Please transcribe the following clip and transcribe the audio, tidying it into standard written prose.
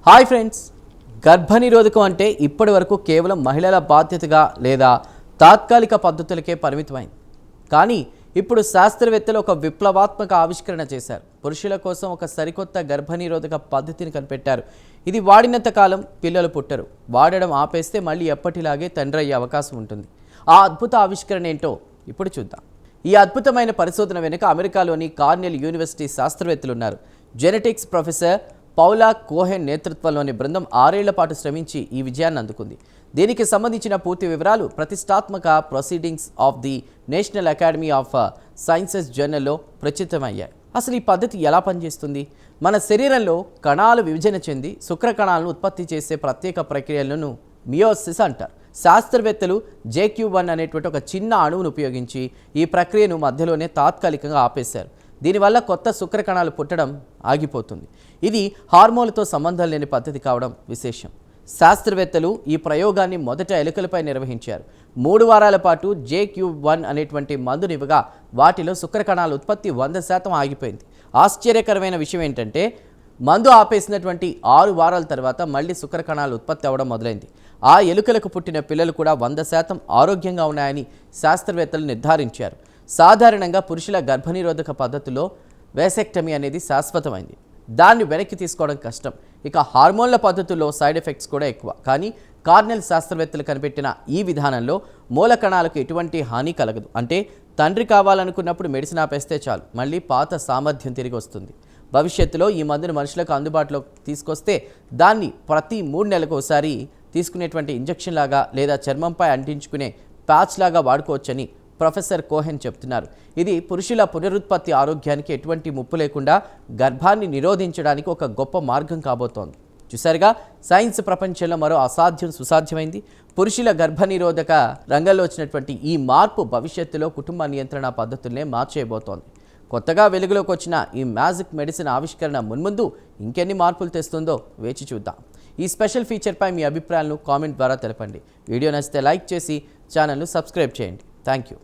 Hi friends, గర్భనిరోధకం అంటే ఇప్పటి వరకు కేవలం మహిళల బాధ్యతగా లేదా తాత్కాలిక పద్ధతులకే పరిమితమైంది. కానీ ఇప్పుడు శాస్త్రవేత్తలు ఒక విప్లవాత్మక ఆవిష్కరణ చేశారు. పురుషుల కోసం ఒక సరికొత్త గర్భనిరోధక పద్ధతిని కనిపెట్టారు. ఇది వాడినంత కాలం పిల్లలు పుట్టరు. వాడడం ఆపేస్తే మళ్ళీ ఎప్పటిలాగే తండ్రి అయ్యే అవకాశం ఉంటుంది. ఆ అద్భుత ఆవిష్కరణ ఏంటో ఇప్పుడు చూద్దాం. ఈ అద్భుతమైన పరిశోధన వెనుక అమెరికాలోని కార్నెల్ యూనివర్సిటీ శాస్త్రవేత్తలు ఉన్నారు. జెనెటిక్స్ ప్రొఫెసర్ పౌలా కోహెన్ నేతృత్వంలోని బృందం 6 ఏళ్ల పాటు శ్రమించి ఈ విజయాన్ని అందుకుంది. దీనికి సంబంధించిన పూర్తి వివరాలు ప్రతిష్టాత్మక proceedings of the national academy of sciences జర్నల్లో ప్రచురితమయ్యాయి. అసలు ఈ పద్ధతి ఎలా పనిచేస్తుంది? మన శరీరంలో కణాలు విభజన చెంది శుక్ర కణాలను ఉత్పత్తి చేసే ప్రత్యేక ప్రక్రియలను మియోసిస్ అంటారు. శాస్త్రవేత్తలు JQ1 అనేటువంటి ఒక చిన్న అణువును ఉపయోగించి ఈ ప్రక్రియను మధ్యలోనే తాత్కాలికంగా ఆపేశారు. దీనివల్ల కొత్త శుక్ర కణాలు పుట్టడం ఆగిపోతుంది. ఇది హార్మోన్లతో సంబంధం లేని పద్ధతి కావడం విశేషం. శాస్త్రవేత్తలు ఈ ప్రయోగాన్ని మొదట ఎలుకలపై నిర్వహించారు. 3 వారాల పాటు JQ1 అనేటువంటి మందునివ్వగా వాటిలో శుక్ర కణాల ఉత్పత్తి 100% ఆగిపోయింది. ఆశ్చర్యకరమైన విషయం ఏంటంటే మందు ఆపేసినటువంటి 6 వారాల తర్వాత మళ్ళీ శుక్ర కణాలు ఉత్పత్తి అవ్వడం మొదలైంది. ఆ ఎలుకలకు పుట్టిన పిల్లలు కూడా 100% ఆరోగ్యంగా ఉన్నాయని శాస్త్రవేత్తలు నిర్ధారించారు. సాధారణంగా పురుషుల గర్భనిరోధక పద్ధతిలో వేసెక్టమీ అనేది శాశ్వతమైంది. దాన్ని వెనక్కి తీసుకోవడం కష్టం. ఇక హార్మోన్ల పద్ధతుల్లో సైడ్ ఎఫెక్ట్స్ కూడా ఎక్కువ. కానీ కార్నెల్ శాస్త్రవేత్తలు కనిపెట్టిన ఈ విధానంలో మూల కణాలకు ఎటువంటి హాని కలగదు. అంటే తండ్రి కావాలనుకున్నప్పుడు మెడిసిన్ ఆపేస్తే చాలు, మళ్ళీ పాత సామర్థ్యం తిరిగి వస్తుంది. భవిష్యత్తులో ఈ మందును మనుషులకు అందుబాటులో తీసుకొస్తే దాన్ని ప్రతి 3 నెలలకు ఒకసారి తీసుకునేటువంటి ఇంజెక్షన్ లాగా లేదా చర్మంపై అంటించుకునే ప్యాచ్ లాగా వాడుకోవచ్చని ప్రొఫెసర్ కోహెన్ చెప్తున్నారు. ఇది పురుషుల పునరుత్పత్తి ఆరోగ్యానికి ఎటువంటి ముప్పు లేకుండా గర్భాన్ని నిరోధించడానికి ఒక గొప్ప మార్గం కాబోతోంది. చూసారుగా, సైన్స్ ప్రపంచంలో మరో అసాధ్యం సుసాధ్యమైంది. పురుషుల గర్భనిరోధక రంగంలో వచ్చినటువంటి ఈ మార్పు భవిష్యత్తులో కుటుంబ నియంత్రణ పద్ధతుల్నే మార్చేయబోతోంది. కొత్తగా వెలుగులోకి వచ్చిన ఈ మ్యాజిక్ మెడిసిన్ ఆవిష్కరణ మున్ముందు ఇంకెన్ని మార్పులు తెస్తుందో వేచి చూద్దాం. ఈ స్పెషల్ ఫీచర్పై మీ అభిప్రాయాలను కామెంట్ ద్వారా తెలపండి. వీడియో నచ్చితే లైక్ చేసి ఛానల్ను సబ్స్క్రైబ్ చేయండి. Thank you.